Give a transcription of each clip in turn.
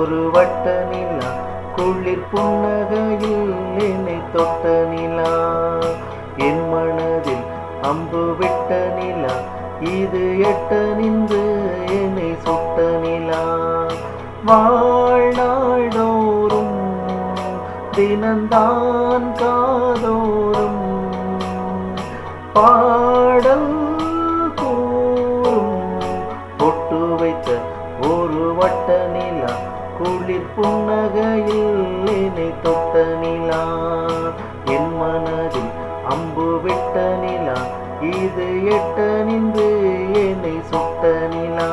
ஒரு வட்ட நிலா குளிர் புன்னகையில் என்னை தொட்ட நிலா, என் மனதில் அம்பு விட்ட நிலா, இது எட்ட நின்று என்னை சுட்ட நிலா. வாழ்நாள்தோறும் தினந்தான் காதோறும் பாடல் கூறும் பொட்டு வைத்த ஒரு வட்ட நிலா குளிர் புன்னகையில் என்னை தொட்ட நிலா, என் மனதில் அம்பு விட்ட நிலா, இது எட்ட நின்று என்னை சுட்ட நிலா.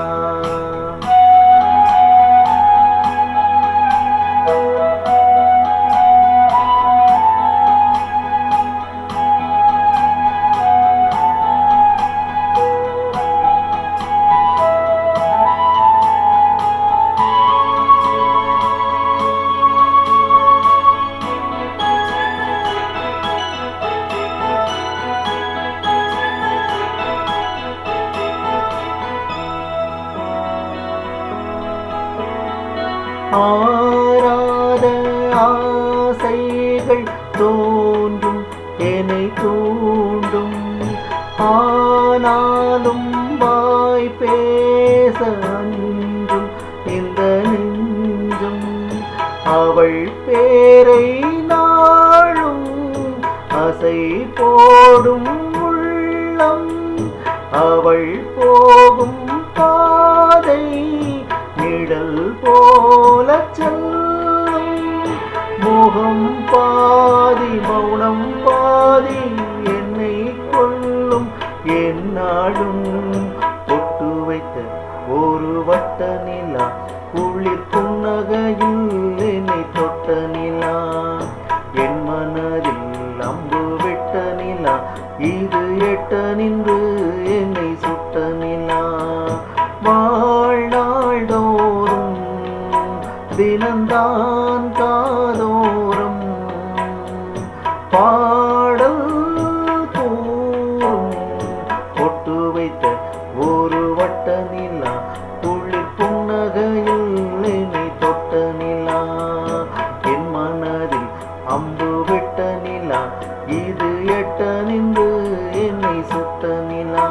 ஆராத ஆசைகள் தோன்றும் என்னை தூண்டும், ஆனாலும் வாய் பேச அன்றும் இந்த நெஞ்சும் அவள் பேரை நாளும் அசை போடும் உள்ளம், அவள் போகும் பாதை நிழல் போல செல்லும், முகம் பாதி மௌனம் பாதி என்னை கொள்ளும் என்னாடும். பொட்டு வைத்த ஒரு வட்ட நிலா குளிர் புன்னகையில் என்னை தொட்ட நிலா, என் மனதில் அம்பு விட்ட நிலா, இது எட்ட நின்று என்னை சுட்ட நிலா. வாழ்நாள்தோறும் தினந்தான் காதோறும் பாடல் கூறும் பொட்டு வைத்த ஒரு வட்ட நிலா குளிர் புன்னகையில் என்னை தொட்ட நிலா, என் மனதில் அம்பு விட்ட நிலா, இது எட்ட நின்று என்னை சுட்ட நிலா.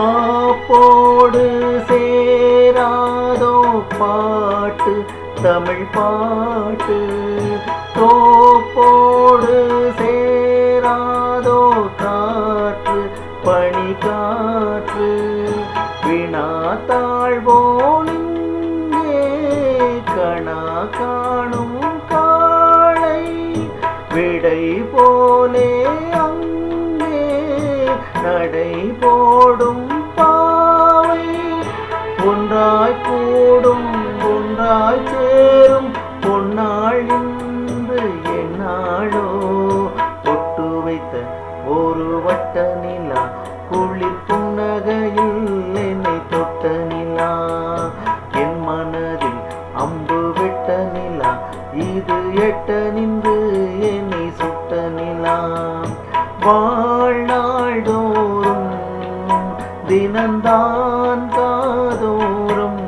யாப்போடு சேராதோ பாட்டு தமிழ் பாட்டு, தோப்போடு சேராதோ காற்று பனி காற்று, வினாத்தாழ்வோன் இங்கே கணா காணும் காளை, விடை போலே அங்கே நடை போடும் பாவை, ஒன்றாய் கூடும் ஒன்றாய் சேரும் பொன்னாள் இன்று என்னாளோ. பொட்டு வைத்த ஒரு வட்ட நிலா குளிர் புன்னகையில் என்னை தொட்ட நிலா, என் மனதில் அம்பு விட்ட நிலா, இது எட்ட நின்று என்னை சுட்ட நிலா. வாழ்நாள்தோறும் தினந்தான் காதோறும்